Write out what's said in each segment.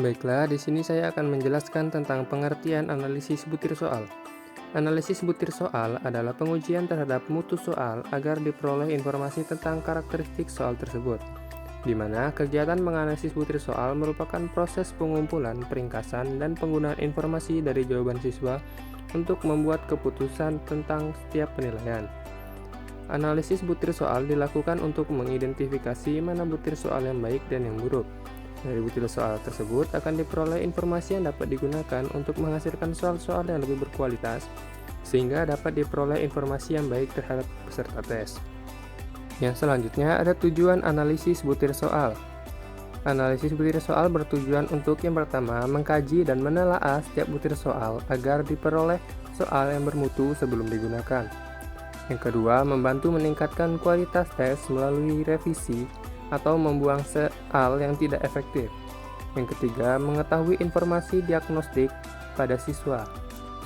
Baiklah, di sini saya akan menjelaskan tentang pengertian analisis butir soal. Analisis butir soal adalah pengujian terhadap mutu soal agar diperoleh informasi tentang karakteristik soal tersebut, di mana kegiatan menganalisis butir soal merupakan proses pengumpulan, peringkasan, dan penggunaan informasi dari jawaban siswa untuk membuat keputusan tentang setiap penilaian. Analisis butir soal dilakukan untuk mengidentifikasi mana butir soal yang baik dan yang buruk. Dari butir soal tersebut akan diperoleh informasi yang dapat digunakan untuk menghasilkan soal-soal yang lebih berkualitas, sehingga dapat diperoleh informasi yang baik terhadap peserta tes. Yang selanjutnya ada tujuan analisis butir soal. Analisis butir soal bertujuan untuk yang pertama, mengkaji dan menelaah setiap butir soal agar diperoleh soal yang bermutu sebelum digunakan. Yang kedua, membantu meningkatkan kualitas tes melalui revisi atau membuang soal yang tidak efektif. Yang ketiga, mengetahui informasi diagnostik pada siswa.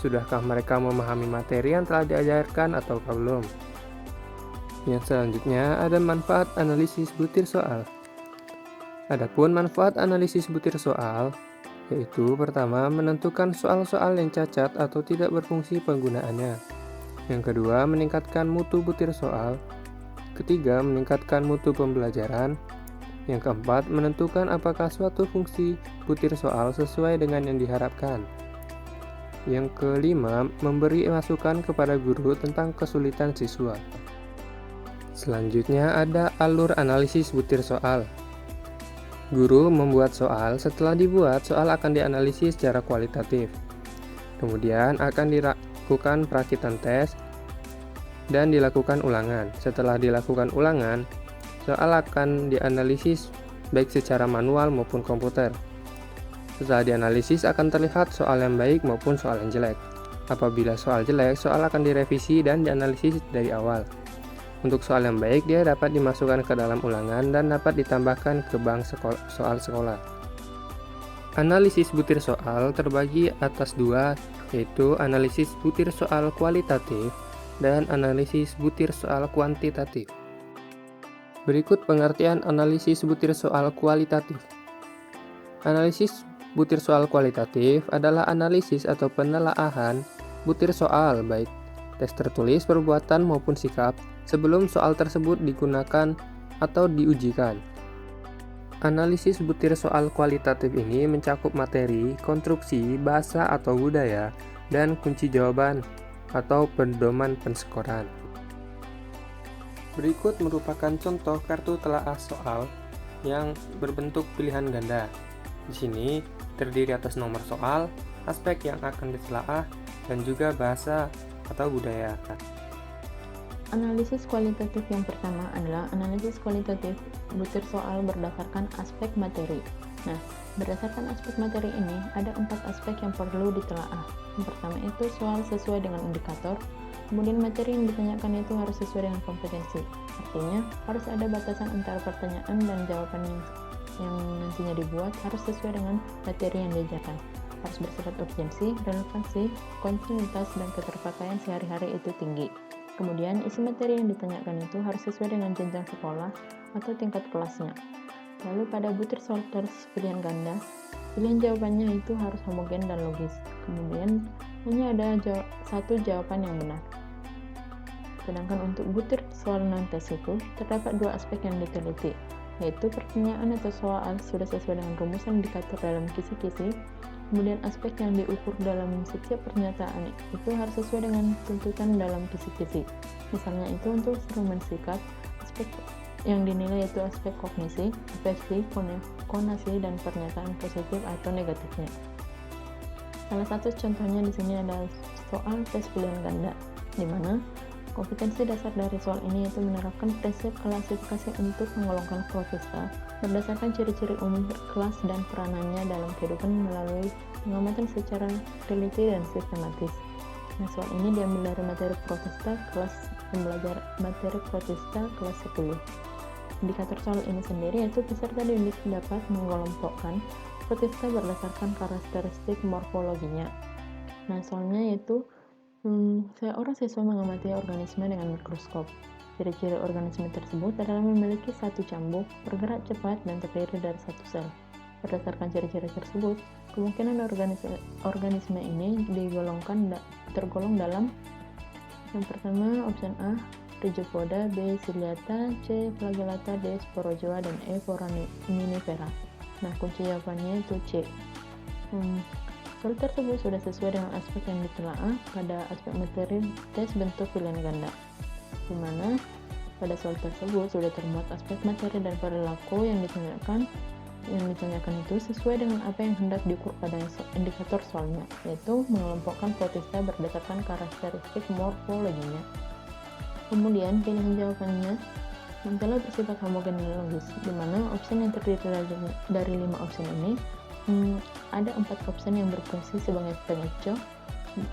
Sudahkah mereka memahami materi yang telah diajarkan atau belum? Yang selanjutnya ada manfaat analisis butir soal. Adapun manfaat analisis butir soal, yaitu pertama, menentukan soal-soal yang cacat atau tidak berfungsi penggunaannya. Yang kedua, meningkatkan mutu butir soal. Ketiga, meningkatkan mutu pembelajaran. Yang keempat, menentukan apakah suatu fungsi butir soal sesuai dengan yang diharapkan. Yang kelima, memberi masukan kepada guru tentang kesulitan siswa. Selanjutnya ada alur analisis butir soal. Guru membuat soal, setelah dibuat, soal akan dianalisis secara kualitatif. Kemudian akan dilakukan perakitan tes, dan dilakukan ulangan. Setelah dilakukan ulangan, soal akan dianalisis baik secara manual maupun komputer. Setelah dianalisis akan terlihat soal yang baik maupun soal yang jelek. Apabila soal jelek, soal akan direvisi dan dianalisis dari awal. Untuk soal yang baik, dia dapat dimasukkan ke dalam ulangan dan dapat ditambahkan ke bank soal sekolah. Analisis butir soal terbagi atas dua, yaitu analisis butir soal kualitatif dan analisis butir soal kuantitatif. Berikut pengertian analisis butir soal kualitatif. Analisis butir soal kualitatif adalah analisis atau penelaahan butir soal, baik tes tertulis, perbuatan maupun sikap, sebelum soal tersebut digunakan atau diujikan. Analisis butir soal kualitatif ini mencakup materi, konstruksi, bahasa atau budaya, dan kunci jawaban atau pedoman penskoran. Berikut merupakan contoh kartu telaah soal yang berbentuk pilihan ganda. Di sini terdiri atas nomor soal, aspek yang akan ditelaah, dan juga bahasa atau budaya. Analisis kualitatif yang pertama adalah analisis kualitatif butir soal berdasarkan aspek materi. Nah, berdasarkan aspek materi ini, ada 4 aspek yang perlu ditelaah. Yang pertama itu soal sesuai dengan indikator, kemudian materi yang ditanyakan itu harus sesuai dengan kompetensi. Artinya, harus ada batasan antara pertanyaan dan jawaban yang nantinya dibuat harus sesuai dengan materi yang diajarkan. Harus bersifat urgensi, relevansi, kontinuitas, dan keterpakaian sehari-hari itu tinggi. Kemudian, isi materi yang ditanyakan itu harus sesuai dengan jenjang sekolah atau tingkat kelasnya. Lalu pada butir soal tes pilihan ganda, pilihan jawabannya itu harus homogen dan logis. Kemudian, hanya ada satu jawaban yang benar. Sedangkan untuk butir soal non-tes itu, terdapat 2 aspek yang diteliti, yaitu pertanyaan atau soal sudah sesuai dengan rumusan indikator dalam kisi-kisi. Kemudian aspek yang diukur dalam setiap pernyataan itu harus sesuai dengan tuntutan dalam kisi-kisi. Misalnya itu untuk instrumen sikap, aspek yang dinilai yaitu aspek kognisi, afeksi, konasi, dan pernyataan positif atau negatifnya. Salah satu contohnya di sini adalah soal tes pilihan ganda, di mana kompetensi dasar dari soal ini yaitu menerapkan prinsip klasifikasi untuk menggolongkan protista berdasarkan ciri-ciri umum kelas dan peranannya dalam kehidupan melalui pengamatan secara teliti dan sistematis. Nah, soal ini diambil dari materi protista kelas pembelajaran materi protista kelas 10. Indikator soal ini sendiri yaitu peserta didik dapat mengelompokkan protista berdasarkan karakteristik morfologinya. Nah, soalnya yaitu seorang siswa mengamati organisme dengan mikroskop. Ciri-ciri organisme tersebut adalah memiliki satu cambuk, bergerak cepat, dan terdiri dari satu sel. Berdasarkan ciri-ciri tersebut, kemungkinan organisme ini tergolong dalam yang pertama option A, Rhizopoda, B, Ciliata, C, Flagellata, D, Sporozoa, dan E, Foraminifera. Nah, kunci jawabannya itu C. Soal tersebut sudah sesuai dengan aspek yang ditelaah pada aspek materi tes bentuk pilihan ganda, di mana pada soal tersebut sudah termuat aspek materi dan perilaku yang ditanyakan itu sesuai dengan apa yang hendak diukur pada indikator soalnya, yaitu mengelompokkan protista berdasarkan karakteristik morfologinya. Kemudian pilihan jawabannya telah bersifat homogen dan logis, di mana opsi yang terdiri dari 5 opsi ini ada 4 opsi yang berfungsi sebagai pengecoh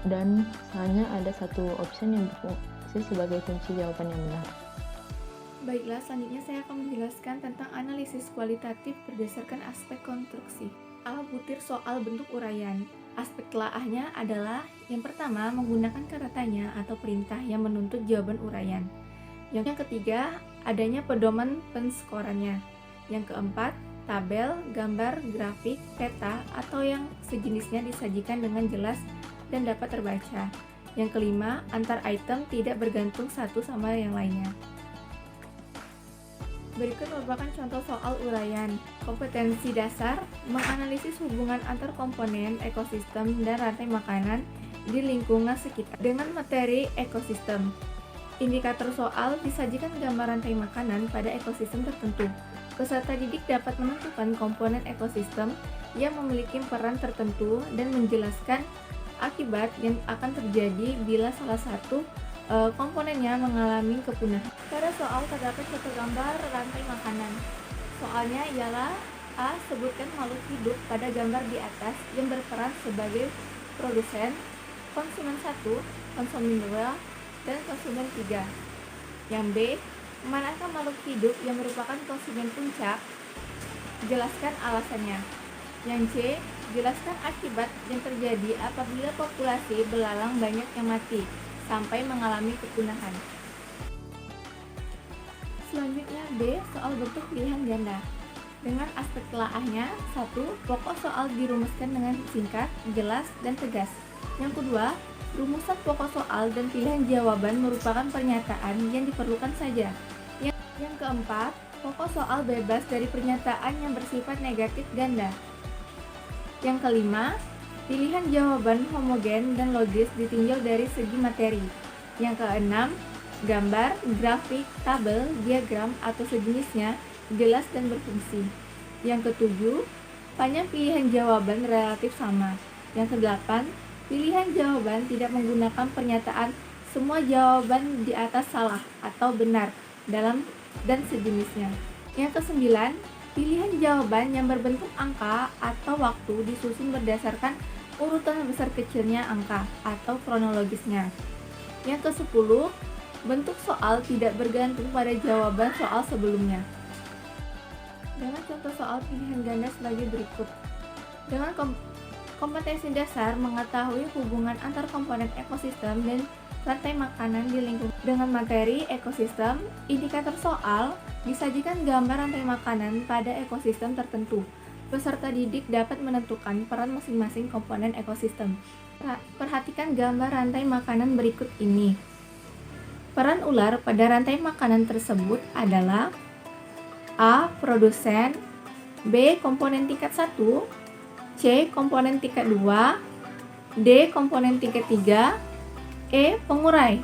dan hanya ada 1 opsi yang berfungsi sebagai kunci jawaban yang benar. Baiklah, selanjutnya saya akan menjelaskan tentang analisis kualitatif berdasarkan aspek konstruksi. A. Butir soal bentuk uraian. Aspek telaahnya adalah yang pertama, menggunakan kata tanya atau perintah yang menuntut jawaban uraian. Yang ketiga, adanya pedoman penskorannya. Yang keempat, tabel, gambar, grafik, peta, atau yang sejenisnya disajikan dengan jelas dan dapat terbaca. Yang kelima, antar item tidak bergantung satu sama yang lainnya. Berikut merupakan contoh soal uraian. Kompetensi dasar, menganalisis hubungan antar komponen ekosistem dan rantai makanan di lingkungan sekitar dengan materi ekosistem. Indikator soal, disajikan gambar rantai makanan pada ekosistem tertentu. Peserta didik dapat menentukan komponen ekosistem yang memiliki peran tertentu dan menjelaskan akibat yang akan terjadi bila salah satu komponennya mengalami kepunahan. Pada soal terdapat satu gambar rantai makanan. Soalnya ialah A. Sebutkan makhluk hidup pada gambar di atas yang berperan sebagai produsen, konsumen 1, konsumen 2, dan konsumen 3. Yang B. Manakah makhluk hidup yang merupakan konsumen puncak? Jelaskan alasannya. Yang C. Jelaskan akibat yang terjadi apabila populasi belalang banyak yang mati sampai mengalami kepunahan. Selanjutnya B. Soal bentuk pilihan ganda. Dengan aspek telaahnya, 1. Pokok soal dirumuskan dengan singkat, jelas, dan tegas. Yang kedua, rumusan pokok soal dan pilihan jawaban merupakan pernyataan yang diperlukan saja. Yang keempat, pokok soal bebas dari pernyataan yang bersifat negatif ganda. Yang kelima, pilihan jawaban homogen dan logis ditinjau dari segi materi. Yang keenam, gambar, grafik, tabel, diagram, atau sejenisnya jelas dan berfungsi. Yang ketujuh, panjang pilihan jawaban relatif sama. Yang kedelapan, pilihan jawaban tidak menggunakan pernyataan semua jawaban di atas salah atau benar dalam dan sejenisnya. Yang kesembilan, pilihan jawaban yang berbentuk angka atau waktu disusun berdasarkan urutan besar kecilnya angka atau kronologisnya. Yang ke-10, bentuk soal tidak bergantung pada jawaban soal sebelumnya. Dengan contoh soal pilihan ganda sebagai berikut. Dengan kompetensi dasar mengetahui hubungan antar komponen ekosistem dan rantai makanan di lingkungan. Dengan materi ekosistem, indikator soal disajikan gambar rantai makanan pada ekosistem tertentu. Peserta didik dapat menentukan peran masing-masing komponen ekosistem. Perhatikan gambar rantai makanan berikut ini. Peran ular pada rantai makanan tersebut adalah A. Produsen, B. Komponen tingkat 1, C. Komponen tingkat 2, D. Komponen tingkat 3, E. Pengurai.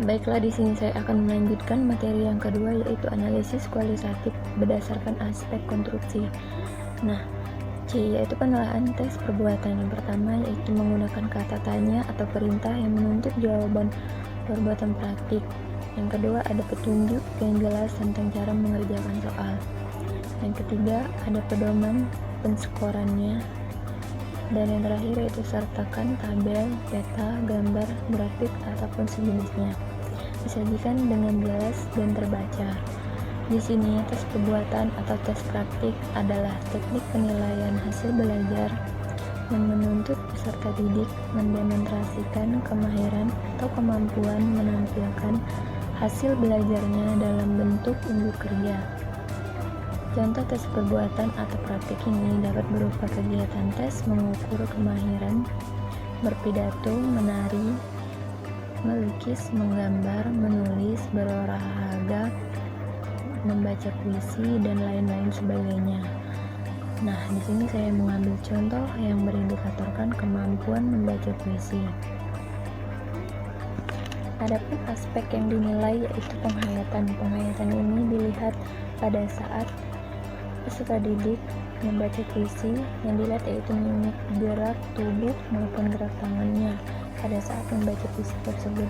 Baiklah, di sini saya akan melanjutkan materi yang kedua, yaitu analisis kualitatif berdasarkan aspek konstruksi. Nah, C yaitu penilaian tes perbuatan. Yang pertama yaitu menggunakan kata tanya atau perintah yang menuntut jawaban perbuatan praktik. Yang kedua ada petunjuk yang jelas tentang cara mengerjakan soal. Yang ketiga ada pedoman penskorannya. Dan yang terakhir yaitu sertakan tabel, peta, gambar, grafik, ataupun sejenisnya. Disajikan dengan jelas dan terbaca. Di sini tes perbuatan atau tes praktik adalah teknik penilaian hasil belajar yang menuntut peserta didik mendemonstrasikan kemahiran atau kemampuan menampilkan hasil belajarnya dalam bentuk unjuk kerja. Contoh tes perbuatan atau praktik ini dapat berupa kegiatan tes mengukur kemahiran berpidato, menari, melukis, menggambar, menulis, berolahraga, membaca puisi, dan lain-lain sebagainya. Nah, di sini saya mengambil contoh yang berindikatorkan kemampuan membaca puisi. Adapun aspek yang dinilai yaitu penghayatan. Penghayatan ini dilihat pada saat peserta didik membaca puisi, yang dilihat yaitu mimik gerak tubuh maupun gerak tangannya pada saat membaca puisi tersebut.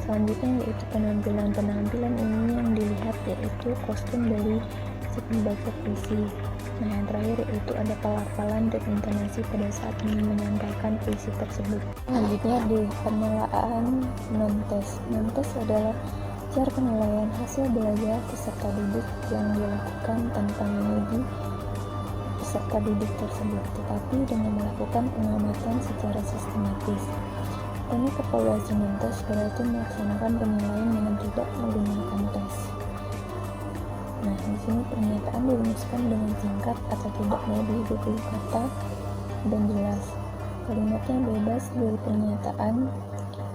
Selanjutnya yaitu penampilan. Penampilan ini yang dilihat yaitu kostum dari si pembaca puisi. Nah, yang terakhir yaitu ada pelafalan dan intonasi pada saat menyampaikan puisi tersebut. Selanjutnya di penilaian non-tes. Non-tes adalah cara penilaian hasil belajar peserta didik yang dilakukan tanpa menguji peserta didik tersebut, tetapi dengan melakukan pengamatan secara sistematis. Teknik evaluasi non-tes berarti melaksanakan penilaian dengan tidak menggunakan tes. Nah, di sini pernyataan dirumuskan dengan singkat atau tidak lebih 20 kata dan jelas. Kalimatnya bebas dari pernyataan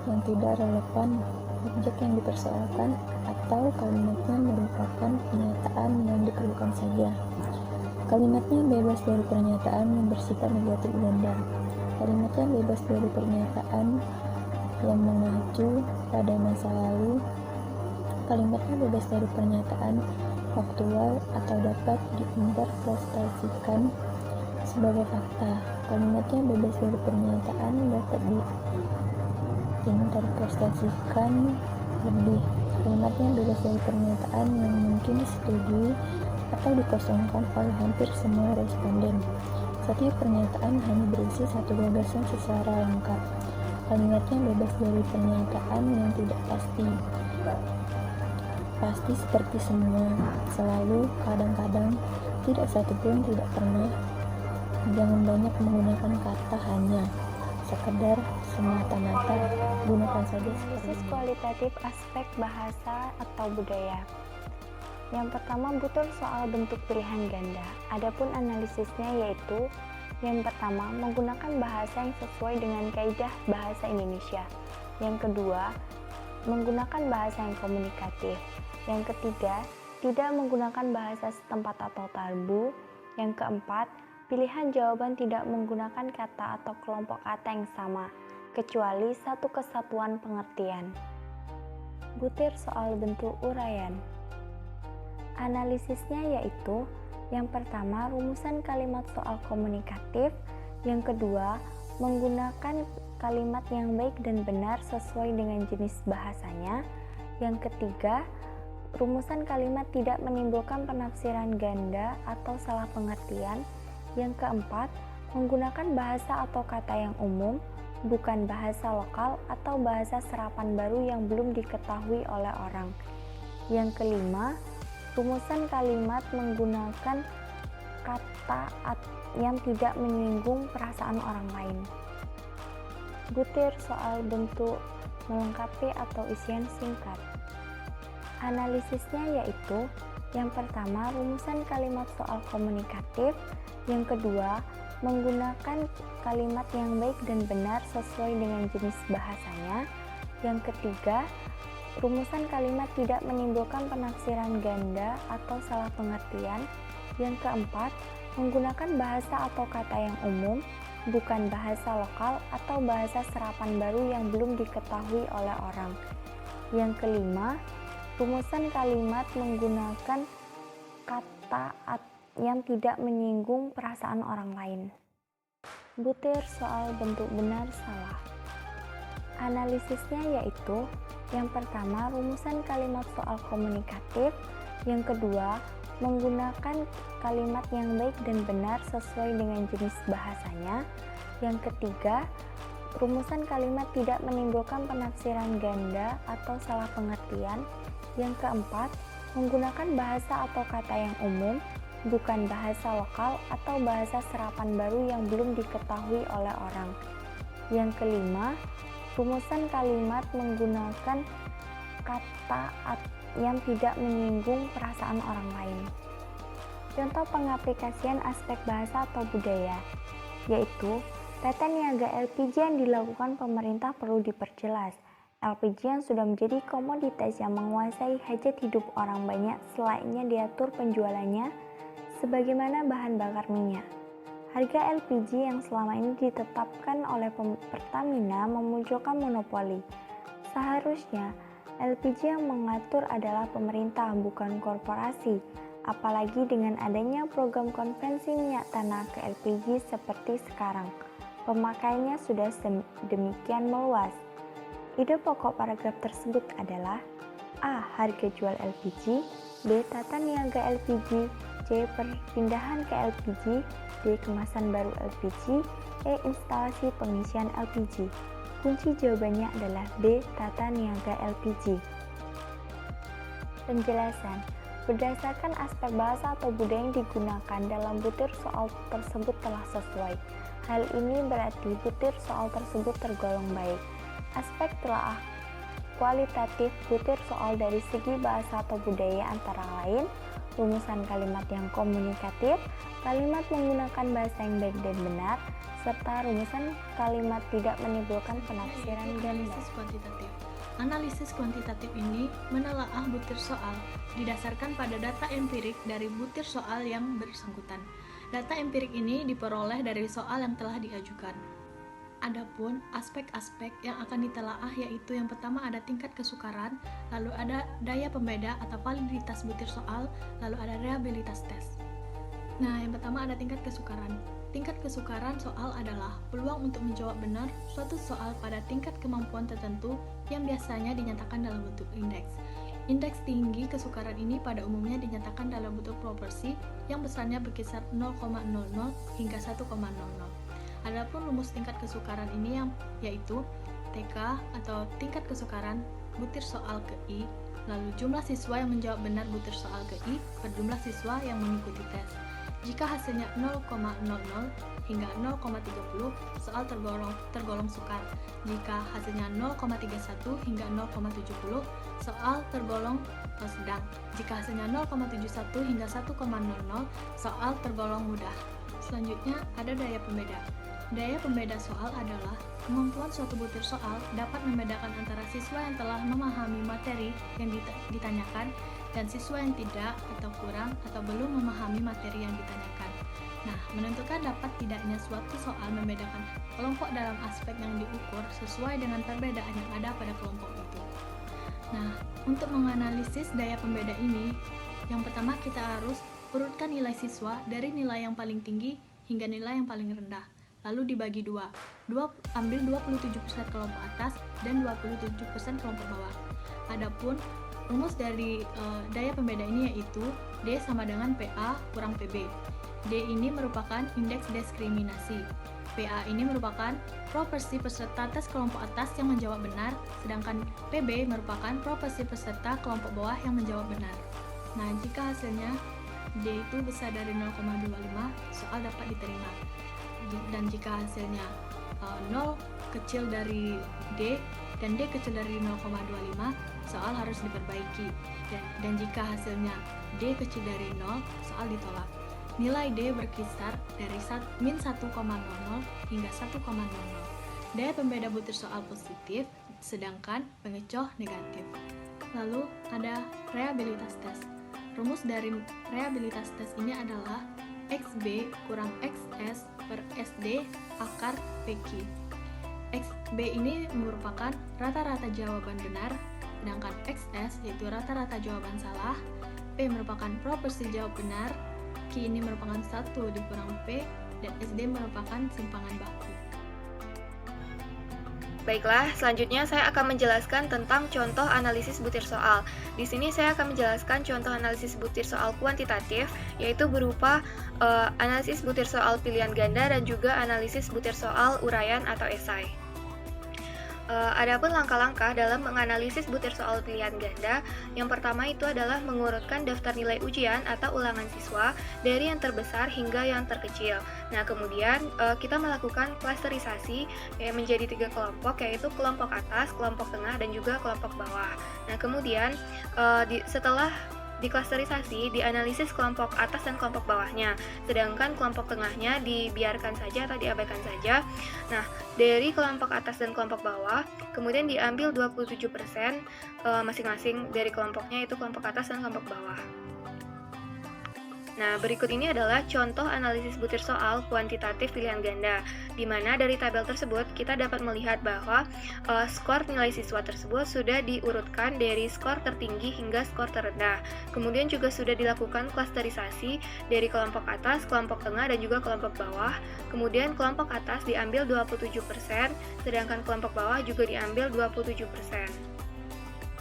yang tidak relevan objek yang dipersoalkan atau kalimatnya merupakan pernyataan yang diperlukan saja. Kalimatnya bebas dari pernyataan yang bersifat negatif ganda. Kalimatnya bebas dari pernyataan yang mengacu pada masa lalu. Kalimatnya bebas dari pernyataan faktual atau dapat diinterpretasikan sebagai fakta. Kalimatnya bebas dari pernyataan dapat diinterpretasikan lebih. Kalimatnya bebas dari pernyataan yang mungkin disetujui atau dikosongkan oleh hampir semua responden. Setiap pernyataan hanya berisi satu gagasan secara lengkap. Kalimatnya bebas dari pernyataan yang tidak pasti. Pasti seperti semua, selalu, kadang-kadang, tidak satupun, tidak pernah. Jangan banyak menggunakan kata hanya, sekedar, semata-mata. Gunakan saja Analisis kualitatif aspek bahasa atau budaya. Yang pertama, butir soal bentuk pilihan ganda. Adapun analisisnya yaitu yang pertama, menggunakan bahasa yang sesuai dengan kaidah bahasa Indonesia. Yang kedua, menggunakan bahasa yang komunikatif. Yang ketiga, tidak menggunakan bahasa setempat atau tabu. Yang keempat, pilihan jawaban tidak menggunakan kata atau kelompok kata yang sama, kecuali satu kesatuan pengertian. Butir soal bentuk uraian. Analisisnya yaitu yang pertama, rumusan kalimat soal komunikatif. Yang kedua, menggunakan kalimat yang baik dan benar sesuai dengan jenis bahasanya. Yang ketiga, rumusan kalimat tidak menimbulkan penafsiran ganda atau salah pengertian. Yang keempat, menggunakan bahasa atau kata yang umum, bukan bahasa lokal atau bahasa serapan baru yang belum diketahui oleh orang. Yang kelima, rumusan kalimat menggunakan kata yang tidak menyinggung perasaan orang lain. Butir soal bentuk melengkapi atau isian singkat. Analisisnya yaitu yang pertama, rumusan kalimat soal komunikatif. Yang kedua, menggunakan kalimat yang baik dan benar sesuai dengan jenis bahasanya. Yang ketiga, rumusan kalimat tidak menimbulkan penafsiran ganda atau salah pengertian. Yang keempat, menggunakan bahasa atau kata yang umum, bukan bahasa lokal atau bahasa serapan baru yang belum diketahui oleh orang. Yang kelima, rumusan kalimat menggunakan kata yang tidak menyinggung perasaan orang lain. Butir soal bentuk benar salah. Analisisnya yaitu yang pertama, rumusan kalimat soal komunikatif. Yang kedua, menggunakan kalimat yang baik dan benar sesuai dengan jenis bahasanya. Yang ketiga, rumusan kalimat tidak menimbulkan penafsiran ganda atau salah pengertian. Yang keempat, menggunakan bahasa atau kata yang umum, bukan bahasa lokal atau bahasa serapan baru yang belum diketahui oleh orang. Yang kelima, rumusan kalimat menggunakan kata yang tidak menyinggung perasaan orang lain. Contoh pengaplikasian aspek bahasa atau budaya, yaitu tata niaga LPG yang dilakukan pemerintah perlu diperjelas. LPG yang sudah menjadi komoditas yang menguasai hajat hidup orang banyak selainnya diatur penjualannya sebagaimana bahan bakar minyak. Harga LPG yang selama ini ditetapkan oleh Pertamina memunculkan monopoli. Seharusnya LPG yang mengatur adalah pemerintah, bukan korporasi. Apalagi dengan adanya program konversi minyak tanah ke LPG seperti sekarang. Pemakaiannya sudah demikian meluas. Ide pokok paragraf tersebut adalah A. Harga jual LPG, B. Tata niaga LPG, C. Perpindahan ke LPG, D. Kemasan baru LPG, E. Instalasi pengisian LPG. Kunci jawabannya adalah B. Tata niaga LPG. Penjelasan. Berdasarkan aspek bahasa atau budaya yang digunakan dalam butir soal tersebut telah sesuai. Hal ini berarti butir soal tersebut tergolong baik. Aspek telaah kualitatif butir soal dari segi bahasa atau budaya antara lain rumusan kalimat yang komunikatif, kalimat menggunakan bahasa yang baik dan benar, serta rumusan kalimat tidak menimbulkan penafsiran ganda. Analisis kuantitatif. Analisis kuantitatif ini menelaah butir soal didasarkan pada data empirik dari butir soal yang bersangkutan. Data empirik ini diperoleh dari soal yang telah diajukan. Adapun aspek-aspek yang akan ditelaah yaitu yang pertama ada tingkat kesukaran, lalu ada daya pembeda atau validitas butir soal, lalu ada reliabilitas tes. Nah, yang pertama ada tingkat kesukaran. Tingkat kesukaran soal adalah peluang untuk menjawab benar suatu soal pada tingkat kemampuan tertentu yang biasanya dinyatakan dalam bentuk indeks. Indeks tinggi kesukaran ini pada umumnya dinyatakan dalam bentuk proporsi yang besarnya berkisar 0,00 hingga 1,00. Adapun rumus tingkat kesukaran ini yaitu TK atau tingkat kesukaran butir soal ke I, lalu jumlah siswa yang menjawab benar butir soal ke I per jumlah siswa yang mengikuti tes. Jika hasilnya 0,00 hingga 0,30, soal tergolong sukar. Jika hasilnya 0,31 hingga 0,70, soal tergolong sedang. Jika hasilnya 0,71 hingga 1,00, soal tergolong mudah. Selanjutnya ada daya pembeda. Daya pembeda soal adalah kemampuan suatu butir soal dapat membedakan antara siswa yang telah memahami materi yang ditanyakan dan siswa yang tidak atau kurang atau belum memahami materi yang ditanyakan. Nah, menentukan dapat tidaknya suatu soal membedakan kelompok dalam aspek yang diukur sesuai dengan perbedaan yang ada pada kelompok itu. Nah, untuk menganalisis daya pembeda ini, yang pertama kita harus urutkan nilai siswa dari nilai yang paling tinggi hingga nilai yang paling rendah. Lalu dibagi dua. Ambil 27% kelompok atas dan 27% kelompok bawah. Adapun rumus dari daya pembeda ini yaitu D sama dengan PA kurang PB. D ini merupakan indeks diskriminasi. PA ini merupakan proporsi peserta tes kelompok atas yang menjawab benar, sedangkan PB merupakan proporsi peserta kelompok bawah yang menjawab benar. Nah, jika hasilnya D itu besar dari 0,25, soal dapat diterima. Dan jika hasilnya 0 kecil dari D dan D kecil dari 0,25, soal harus diperbaiki. Dan jika hasilnya D kecil dari 0, soal ditolak. Nilai D berkisar dari min 1,00 hingga 1,00. Daya pembeda butir soal positif, sedangkan pengecoh negatif. Lalu ada reliabilitas tes. Rumus dari reliabilitas tes ini adalah XB kurang XS per SD akar PQ. XB ini merupakan rata-rata jawaban benar, sedangkan XS yaitu rata-rata jawaban salah, P merupakan proporsi jawab benar, Q ini merupakan 1 dikurang P, dan SD merupakan simpangan baku. Baiklah, selanjutnya saya akan menjelaskan tentang contoh analisis butir soal. Di sini saya akan menjelaskan contoh analisis butir soal kuantitatif, yaitu berupa analisis butir soal pilihan ganda dan juga analisis butir soal uraian atau esai. Adapun langkah-langkah dalam menganalisis butir soal pilihan ganda, yang pertama itu adalah mengurutkan daftar nilai ujian atau ulangan siswa dari yang terbesar hingga yang terkecil. Nah, kemudian kita melakukan klasterisasi menjadi 3 kelompok, yaitu kelompok atas, kelompok tengah, dan juga kelompok bawah. Nah, kemudian setelah diklasterisasi, dianalisis kelompok atas dan kelompok bawahnya, sedangkan kelompok tengahnya dibiarkan saja atau diabaikan saja. Nah, dari kelompok atas dan kelompok bawah, kemudian diambil 27% masing-masing dari kelompoknya, itu kelompok atas dan kelompok bawah. Nah, berikut ini adalah contoh analisis butir soal kuantitatif pilihan ganda, di mana dari tabel tersebut kita dapat melihat bahwa skor nilai siswa tersebut sudah diurutkan dari skor tertinggi hingga skor terendah. Kemudian juga sudah dilakukan klasterisasi dari kelompok atas, kelompok tengah, dan juga kelompok bawah. Kemudian kelompok atas diambil 27%, sedangkan kelompok bawah juga diambil 27%.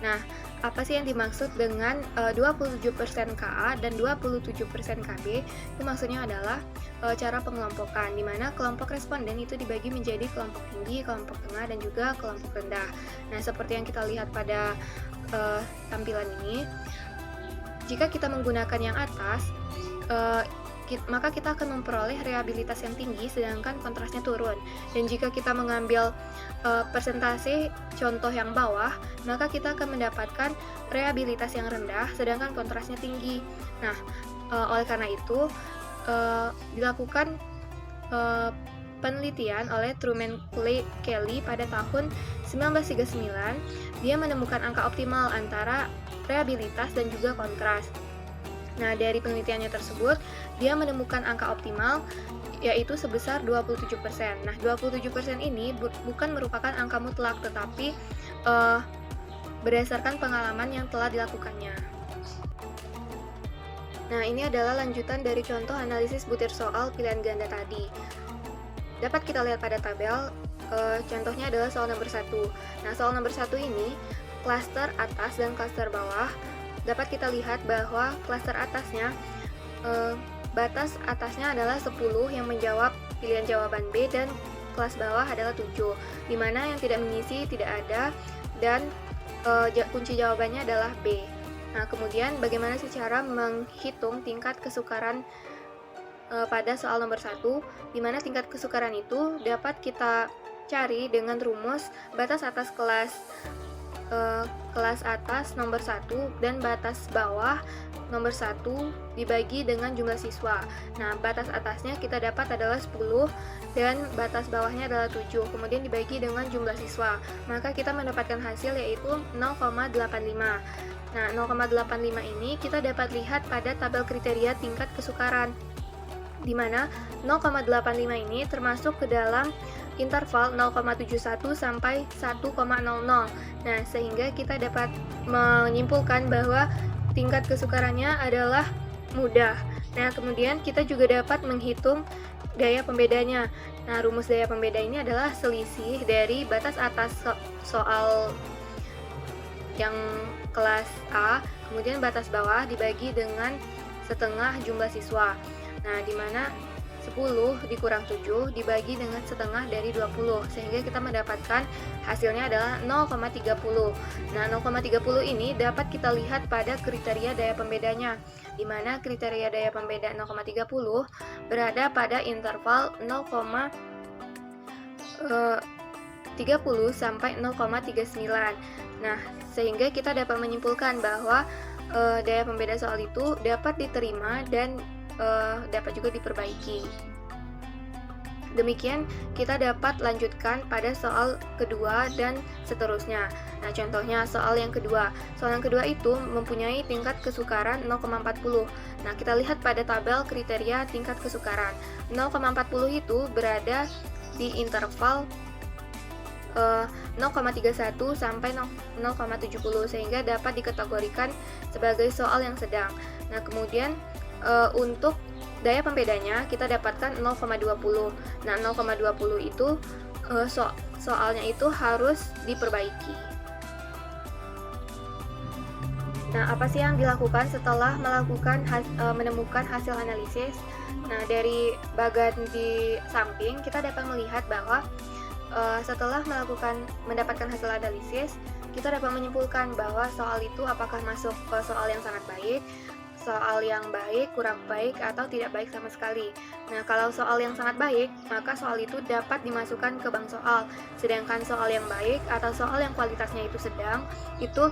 Nah, apa sih yang dimaksud dengan 27% KA dan 27% KB? Itu maksudnya adalah cara pengelompokan, di mana kelompok responden itu dibagi menjadi kelompok tinggi, kelompok tengah, dan juga kelompok rendah. Nah, seperti yang kita lihat pada tampilan ini, jika kita menggunakan yang atas, maka kita akan memperoleh reabilitas yang tinggi, sedangkan kontrasnya turun. Dan jika kita mengambil persentase contoh yang bawah, maka kita akan mendapatkan reabilitas yang rendah, sedangkan kontrasnya tinggi. Nah, oleh karena itu, dilakukan penelitian oleh Truman Kelly pada tahun 1939. Dia menemukan angka optimal antara reabilitas dan juga kontras. Nah, dari penelitiannya tersebut, dia menemukan angka optimal yaitu sebesar 27%. Nah, 27% ini bukan merupakan angka mutlak, tetapi berdasarkan pengalaman yang telah dilakukannya. Nah, ini adalah lanjutan dari contoh analisis butir soal pilihan ganda tadi. Dapat kita lihat pada tabel, contohnya adalah soal nomor 1. Nah, soal nomor 1 ini, klaster atas dan klaster bawah. Dapat kita lihat bahwa klaster atasnya, batas atasnya adalah 10 yang menjawab pilihan jawaban B, dan kelas bawah adalah 7, di mana yang tidak mengisi tidak ada, dan kunci jawabannya adalah B. Nah, kemudian bagaimana sih cara menghitung tingkat kesukaran pada soal nomor 1, di mana tingkat kesukaran itu dapat kita cari dengan rumus batas atas kelas atas nomor 1 dan batas bawah nomor 1 dibagi dengan jumlah siswa. Nah, batas atasnya kita dapat adalah 10 dan batas bawahnya adalah 7, kemudian dibagi dengan jumlah siswa. Maka kita mendapatkan hasil yaitu 0,85. Nah, 0,85 ini kita dapat lihat pada tabel kriteria tingkat kesukaran, di mana 0,85 ini termasuk ke dalam interval 0,71 sampai 1,00. Nah, sehingga kita dapat menyimpulkan bahwa tingkat kesukarannya adalah mudah. Nah, kemudian kita juga dapat menghitung daya pembedanya. Nah, rumus daya pembeda ini adalah selisih dari batas atas soal yang kelas A, kemudian batas bawah dibagi dengan setengah jumlah siswa. Nah, di mana 10 dikurang 7 dibagi dengan setengah dari 20, sehingga kita mendapatkan hasilnya adalah 0,30. Nah, 0,30 ini dapat kita lihat pada kriteria daya pembedanya, di mana kriteria daya pembeda 0,30 berada pada interval 0,30 sampai 0,39. Nah, sehingga kita dapat menyimpulkan bahwa daya pembeda soal itu dapat diterima dan dapat juga diperbaiki. Demikian kita dapat lanjutkan pada soal kedua dan seterusnya. Nah, contohnya soal yang kedua. Soal yang kedua itu mempunyai tingkat kesukaran 0,40. Nah, kita lihat pada tabel kriteria tingkat kesukaran. 0,40 itu berada di interval 0,31 sampai 0,70, sehingga dapat dikategorikan sebagai soal yang sedang. Nah, kemudian untuk daya pembedanya kita dapatkan 0,20. Nah, 0,20 itu soalnya itu harus diperbaiki. Nah, apa sih yang dilakukan setelah menemukan hasil analisis? Nah, dari bagian di samping kita dapat melihat bahwa setelah mendapatkan hasil analisis, kita dapat menyimpulkan bahwa soal itu apakah masuk ke soal yang sangat baik, soal yang baik, kurang baik, atau tidak baik sama sekali. Nah, kalau soal yang sangat baik, maka soal itu dapat dimasukkan ke bank soal. Sedangkan soal yang baik atau soal yang kualitasnya itu sedang, itu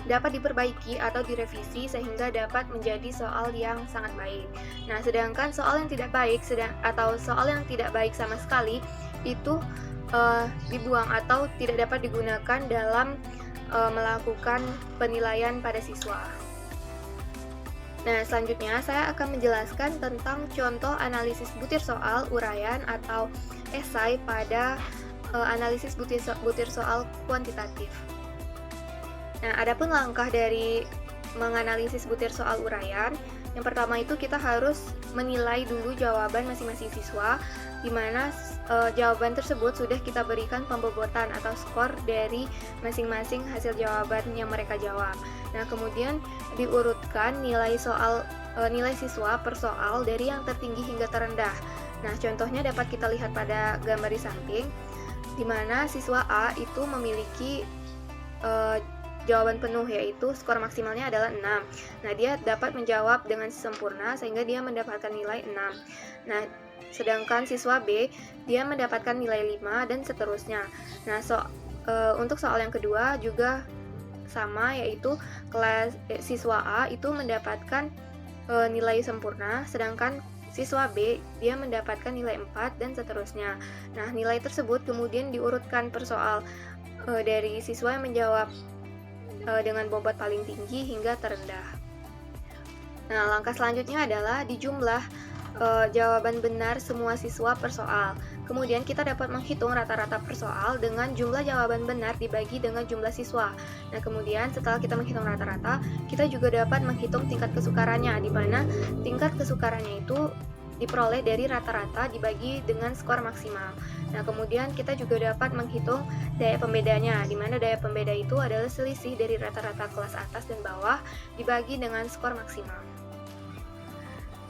dapat diperbaiki atau direvisi sehingga dapat menjadi soal yang sangat baik. Nah, sedangkan soal yang tidak baik atau soal yang tidak baik sama sekali itu dibuang atau tidak dapat digunakan dalam melakukan penilaian pada siswa. Nah, selanjutnya saya akan menjelaskan tentang contoh analisis butir soal uraian atau esai pada analisis butir soal kuantitatif. Nah, adapun langkah dari menganalisis butir soal uraian, yang pertama itu kita harus menilai dulu jawaban masing-masing siswa, di mana jawaban tersebut sudah kita berikan pembobotan atau skor dari masing-masing hasil jawaban yang mereka jawab. Nah, kemudian diurutkan nilai siswa per soal dari yang tertinggi hingga terendah. Nah, contohnya dapat kita lihat pada gambar di samping, di mana siswa A itu memiliki jawaban penuh, yaitu skor maksimalnya adalah 6. Nah, dia dapat menjawab dengan sempurna sehingga dia mendapatkan nilai 6. Nah, sedangkan siswa B, dia mendapatkan nilai 5 dan seterusnya. Nah, untuk soal yang kedua juga sama, yaitu siswa A itu mendapatkan nilai sempurna, sedangkan siswa B dia mendapatkan nilai 4 dan seterusnya. Nah, nilai tersebut kemudian diurutkan per soal dari siswa yang menjawab dengan bobot paling tinggi hingga terendah. Nah, langkah selanjutnya adalah dijumlah jawaban benar semua siswa per soal. Kemudian kita dapat menghitung rata-rata per soal dengan jumlah jawaban benar dibagi dengan jumlah siswa. Nah, kemudian setelah kita menghitung rata-rata, kita juga dapat menghitung tingkat kesukarannya, di mana tingkat kesukarannya itu diperoleh dari rata-rata dibagi dengan skor maksimal. Nah, kemudian kita juga dapat menghitung daya pembedanya, di mana daya pembeda itu adalah selisih dari rata-rata kelas atas dan bawah dibagi dengan skor maksimal.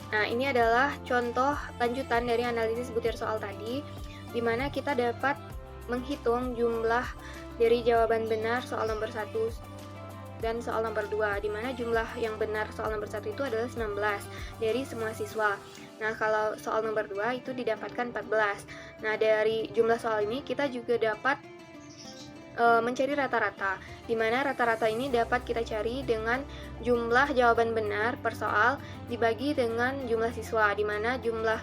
Nah, ini adalah contoh lanjutan dari analisis butir soal tadi, di mana kita dapat menghitung jumlah dari jawaban benar soal nomor 1 dan soal nomor 2, di mana jumlah yang benar soal nomor 1 itu adalah 19 dari semua siswa. Nah, kalau soal nomor 2 itu didapatkan 14. Nah, dari jumlah soal ini kita juga dapat mencari rata-rata, di mana rata-rata ini dapat kita cari dengan jumlah jawaban benar per soal dibagi dengan jumlah siswa, di mana jumlah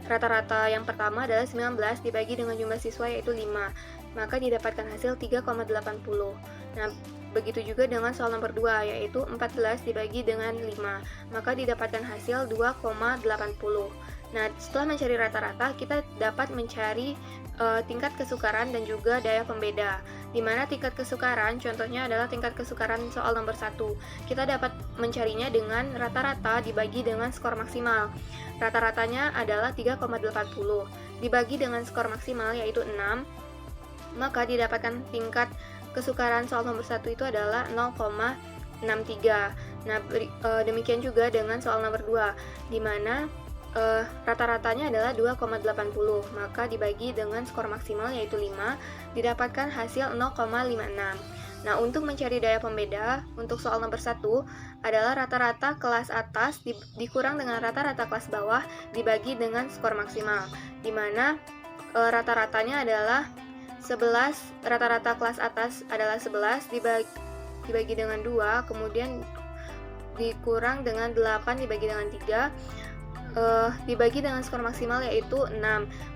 rata-rata yang pertama adalah 19 dibagi dengan jumlah siswa yaitu 5, maka didapatkan hasil 3,80. Nah, begitu juga dengan soal nomor 2 yaitu 14 dibagi dengan 5, maka didapatkan hasil 2,80. Nah, setelah mencari rata-rata, kita dapat mencari tingkat kesukaran dan juga daya pembeda, di mana tingkat kesukaran contohnya adalah tingkat kesukaran soal nomor 1. Kita dapat mencarinya dengan rata-rata dibagi dengan skor maksimal. Rata-ratanya adalah 3,80 dibagi dengan skor maksimal yaitu 6, maka didapatkan tingkat kesukaran soal nomor 1 itu adalah 0,63. Nah, demikian juga dengan soal nomor 2, di mana rata-ratanya adalah 2,80, maka dibagi dengan skor maksimal yaitu 5, didapatkan hasil 0,56. Nah, untuk mencari daya pembeda untuk soal nomor 1 adalah rata-rata kelas atas dikurang dengan rata-rata kelas bawah dibagi dengan skor maksimal, di mana rata-ratanya adalah 11, rata-rata kelas atas adalah 11 dibagi dengan 2, kemudian dikurang dengan 8 dibagi dengan 3, dibagi dengan skor maksimal yaitu 6,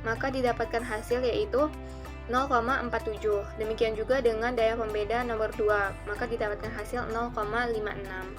maka didapatkan hasil yaitu 0,47. Demikian juga dengan daya pembeda nomor 2, maka didapatkan hasil 0,56.